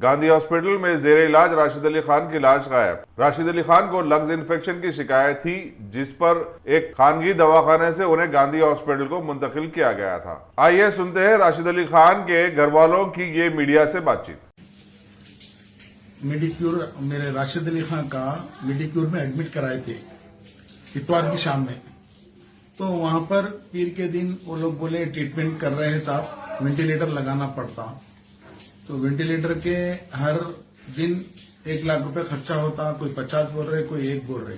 Gandhi hospital में जेर इलाज राशिद अली खान की लाश गायब। राशिद अली खान को लंग्स इन्फेक्शन की शिकायत थी, जिस पर एक खानगी दवाखाने से उन्हें गांधी हॉस्पिटल को मुंतकिल किया गया था। आइए सुनते हैं राशिद अली खान के घर वालों की ये मीडिया से बातचीत। मेडिक्योर मेरे राशिद अली खान का मेडिक्योर में एडमिट कराए थे इतवार की शाम में। तो वहां पर पीर के दिन वो लोग बोले ट्रीटमेंट कर रहे हैं साहब, वेंटिलेटर लगाना पड़ता। तो वेंटिलेटर के हर दिन 1 लाख रुपए खर्चा होता, कोई 50 बोल रहे, कोई 1 बोल रहे।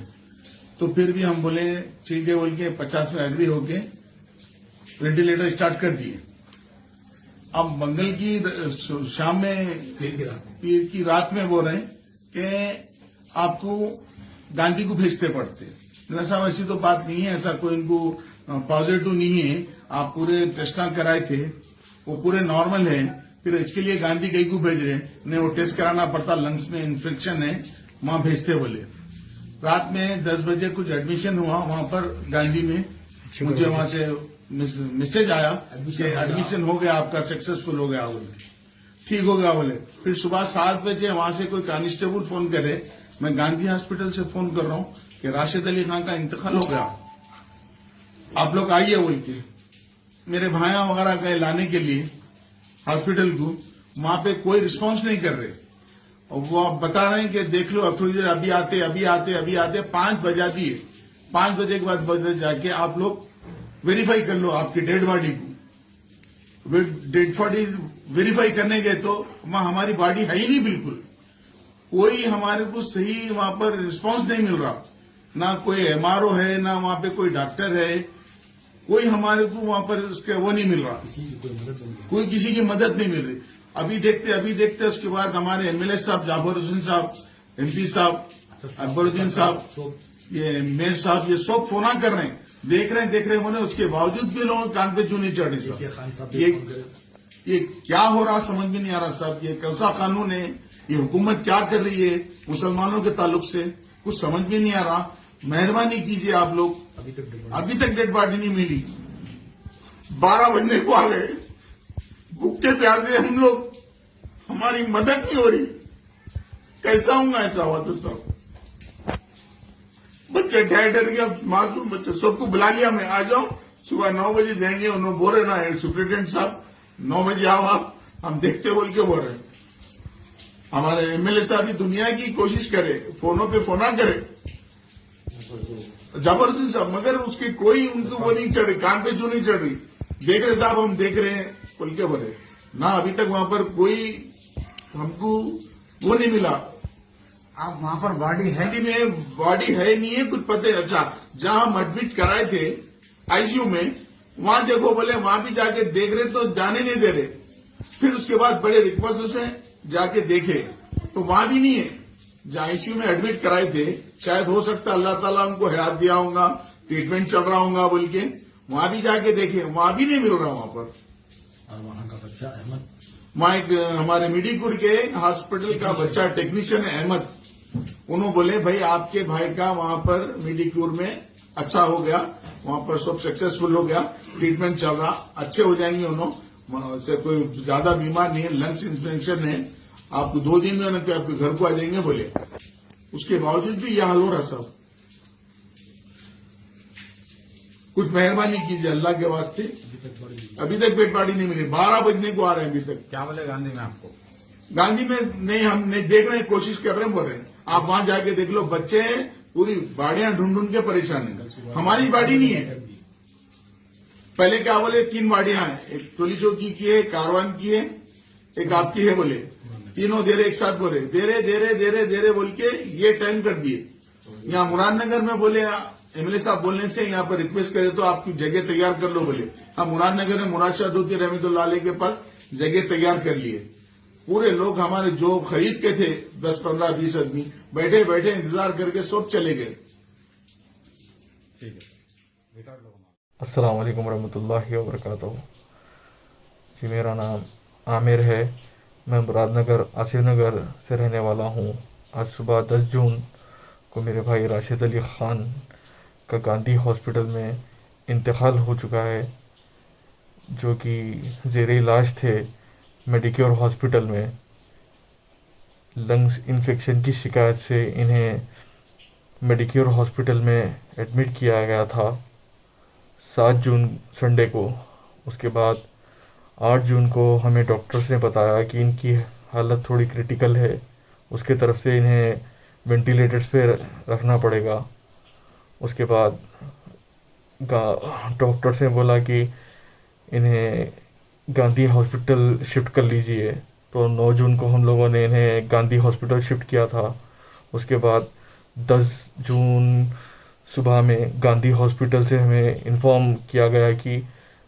तो फिर भी हम बोले ठीक है बोल के 50 में एग्री होके वेंटिलेटर स्टार्ट कर दिए। अब मंगल की शाम में पीर की रात में बोल रहे हैं कि आपको गांधी को भेजते पड़ते। साहब ऐसी तो बात नहीं है, ऐसा कोई इनको पॉजिटिव नहीं है, आप पूरे टेस्ट कराए थे, वो पूरे नॉर्मल है, फिर इसके लिए गांधी कहीं को भेज रहे हैं? नहीं, वो टेस्ट कराना पड़ता, लंग्स में इन्फेक्शन है, वहां भेजते बोले। रात में 10 बजे कुछ एडमिशन हुआ वहां पर गांधी में, मुझे वहां से मैसेज आया कि एडमिशन हो गया आपका, सक्सेसफुल हो गया बोले, ठीक हो गया बोले। फिर सुबह 7 बजे वहां से कोई कांस्टेबल फोन करे, मैं गांधी हॉस्पिटल से फोन कर रहा हूं कि राशिद अली खान का इंतकाल हो गया, आप लोग आइए बोल के। मेरे भाइयां वगैरह गए लाने के लिए हॉस्पिटल को, वहां पे कोई रिस्पांस नहीं कर रहे, और वो आप बता रहे हैं कि देख लो अब थोड़ी देर अभी आते अभी आते अभी आते। 5 बजा दिए, 5 बजे के बाद जाके आप लोग वेरीफाई कर लो आपकी डेड बॉडी को। डेड बॉडी वेरीफाई करने गए तो वहां हमारी बॉडी है ही नहीं, बिल्कुल कोई हमारे को सही वहां पर रिस्पांस नहीं मिल रहा, ना कोई एमआरओ है, ना वहां पे कोई डॉक्टर है, कोई हमारे को वहां पर उसके वो नहीं मिल रहा, कोई किसी की मदद नहीं मिल रही। अभी देखते उसके बाद हमारे एमएलए साहब जाफर हुसैन साहब, एमपी साहब अकबरुद्दीन साहब, ये मेयर साहब, ये सब फोना कर रहे हैं, देख रहे हैं बोले, उसके बावजूद भी लोगों कान पे क्यों नहीं चढ़ रही? ये क्या हो रहा समझ में नहीं आ रहा साहब, ये कैसा कानून है, ये हुकूमत क्या कर रही है मुसलमानों के ताल्लुक से, कुछ समझ में नहीं आ रहा। मेहरबानी कीजिए आप लोग, अभी तक डेड बॉडी नहीं मिली, 12 बजने को आ गए, भूखे प्यासे हम लोग, हमारी मदद नहीं हो रही, कैसा होगा ऐसा हुआ तो सब बच्चे डर गया, मासूम बच्चे, सबको बुला लिया, मैं आ जाऊं, सुबह 9 बजे देंगे, उन्होंने बोल रहे ना सुप्रिटेंडेंट साहब 9 बजे आओ आप, हम देखते बोल के बोल रहे। हमारे एमएलए साहब भी दुनिया की कोशिश करे, फोनों पे फोना करे जबरदस्त साहब, मगर उसकी कोई उनको वो नहीं चढ़ रही, कान पे क्यों नहीं चढ़ रही? देख रहे साहब, हम देख रहे हैं बोल के बोले ना, अभी तक वहां पर कोई हमको वो नहीं मिला। आप वहां पर बॉडी है में बॉडी है नहीं है, कुछ पता है। अच्छा, जहां हम एडमिट कराए थे आईसीयू में, वहां देखो बोले, वहां भी जाके देख रहे तो जाने नहीं दे रहे। फिर उसके बाद बड़े रिक्वेस्ट से जाके देखे तो वहां भी नहीं है। जहां आईसीयू में एडमिट कराए थे, शायद हो सकता अल्लाह ताला उनको हयात दिया होगा, ट्रीटमेंट चल रहा होगा बोल के, वहां भी जाके देखे, वहां भी नहीं मिल रहा वहां पर। और वहां का बच्चा अहमद, वहां एक हमारे मिडीपुर के हॉस्पिटल का बच्चा टेक्नीशियन है अहमद, उन्होंने बोले भाई आपके भाई का वहां पर मिडीपुर में अच्छा हो गया, वहां पर सब सक्सेसफुल हो गया, ट्रीटमेंट चल रहा, अच्छे हो जाएंगे, उन्होंने से कोई ज्यादा बीमार नहीं है, लंग्स इन्फेक्शन है, आपको 2 दिन में आपके घर को आ जाएंगे बोले। उसके बावजूद भी यह हाल हो रहा साहब, कुछ मेहरबानी कीजिए अल्लाह के वास्ते। अभी तक डेड बॉडी नहीं मिली, 12 बजने को आ रहे हैं अभी तक। क्या बोले गांधी में आपको? गांधी में नहीं, हम नहीं देख रहे हैं, कोशिश कर रहे हैं, बोल रहे हैं आप वहां जाके देख लो, बच्चे पूरी बाड़ियां ढूंढ के परेशान है, हमारी बाड़ी नहीं है। पहले क्या बोले, 3 बाड़ियां हैं, एक टोली चौकी की है, कारवान की है, एक आपकी है बोले, तीनों दे रहे एक साथ बोले, दे रहे बोल के ये टाइम कर दिए। यहाँ मुरादनगर में बोले एमएलए साहब बोलने से यहाँ पर रिक्वेस्ट करे तो आपकी जगह तैयार कर लो बोले। हम मुरादनगर में मुराद शाह दूती रहमतुल्लाह अलैह के पास जगह तैयार कर लिए। पूरे लोग हमारे जो खरीद के थे 10, 15, 20 आदमी बैठे बैठे इंतजार करके सब चले गए। अस्सलाम वालेकुम रहमतुल्लाहि व बरकातहू। जी, मेरा नाम आमिर है, मैं मुरादनगर आसिफ नगर से रहने वाला हूँ। आज सुबह 10 जून को मेरे भाई राशिद अली ख़ान का गांधी हॉस्पिटल में इंतकाल हो चुका है, जो कि ज़ेरे इलाज थे मेडिक्योर हॉस्पिटल में। लंग्स इन्फेक्शन की शिकायत से इन्हें मेडिक्योर हॉस्पिटल में एडमिट किया गया था 7 जून संडे को। उसके बाद 8 जून को हमें डॉक्टर्स ने बताया कि इनकी हालत थोड़ी क्रिटिकल है, उसके तरफ से इन्हें वेंटिलेटर्स पे रखना पड़ेगा। उसके बाद डॉक्टर्स ने बोला कि इन्हें गांधी हॉस्पिटल शिफ्ट कर लीजिए, तो 9 जून को हम लोगों ने इन्हें गांधी हॉस्पिटल शिफ्ट किया था। उसके बाद 10 जून सुबह में गांधी हॉस्पिटल से हमें इन्फॉर्म किया गया कि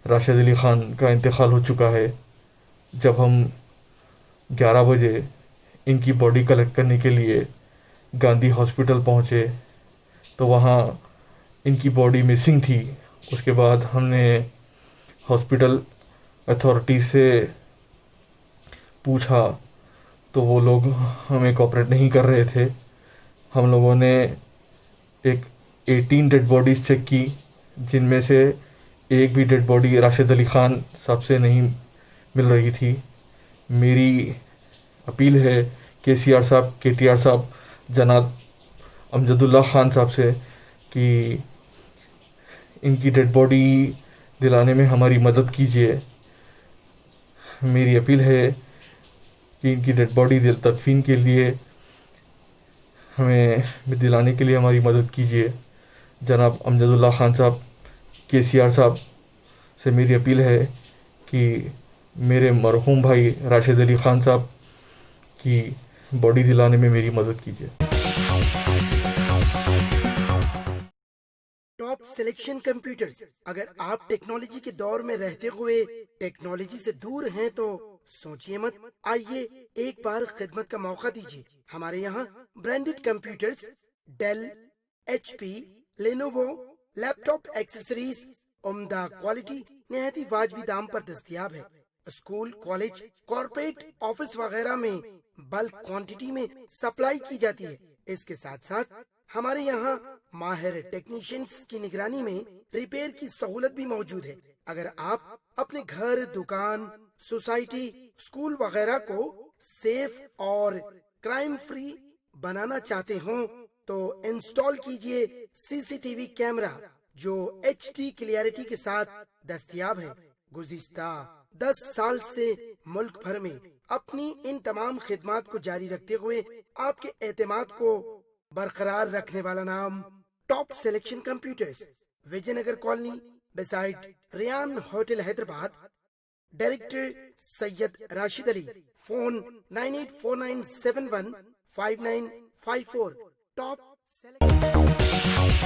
राशिद अली ख़ान का इंतकाल हो चुका है। जब हम 11 बजे इनकी बॉडी कलेक्ट करने के लिए गांधी हॉस्पिटल पहुंचे तो वहाँ इनकी बॉडी मिसिंग थी। उसके बाद हमने हॉस्पिटल अथॉरिटी से पूछा तो वो लोग हमें कोऑपरेट नहीं कर रहे थे। हम लोगों ने एक 18 डेड बॉडीज़ चेक की, जिनमें से एक भी डेड बॉडी राशिद अली ख़ान साहब से नहीं मिल रही थी। मेरी अपील है KCR साहब, KTR साहब, जनाब अमजदुल्ला ख़ान साहब से कि इनकी डेड बॉडी दिलाने में हमारी मदद कीजिए। मेरी अपील है कि इनकी डेड बॉडी तदफीन के लिए हमें दिलाने के लिए हमारी मदद कीजिए। जनाब अमजदुल्ला ख़ान साहब, KCR साहब से मेरी अपील है कि मेरे मरहूम भाई राशिद अली ख़ान साहब की बॉडी दिलाने में मेरी मदद कीजिए। Top selection computers. अगर आप टेक्नोलॉजी के दौर में रहते हुए टेक्नोलॉजी से दूर हैं तो सोचिए मत, आइए एक बार खिदमत का मौका दीजिए। हमारे यहाँ branded computers Dell, HP, Lenovo, laptop accessories उम्दा क्वालिटी निहायत ही वाजबी दाम पर दस्तयाब है। स्कूल, कॉलेज, कॉर्पोरेट, ऑफिस वगैरह में बल्क क्वांटिटी में सप्लाई की जाती है। इसके साथ साथ हमारे यहाँ माहिर टेक्नीशियंस की निगरानी में रिपेयर की सहूलत भी मौजूद है। अगर आप अपने घर, दुकान, सोसाइटी, स्कूल वगैरह को सेफ और क्राइम फ्री बनाना चाहते हो तो इंस्टॉल कीजिए CCTV कैमरा जो HD क्लियरिटी के साथ दस्तयाब है। गुज़िश्ता 10 साल से मुल्क भर में अपनी इन तमाम खिदमात को जारी रखते हुए आपके एतमाद को बरकरार रखने वाला नाम top selection computers, Vijayanagar colony beside Riyan hotel Hyderabad. Director Syed Rashid Ali. Phone 9849715954। Top selection.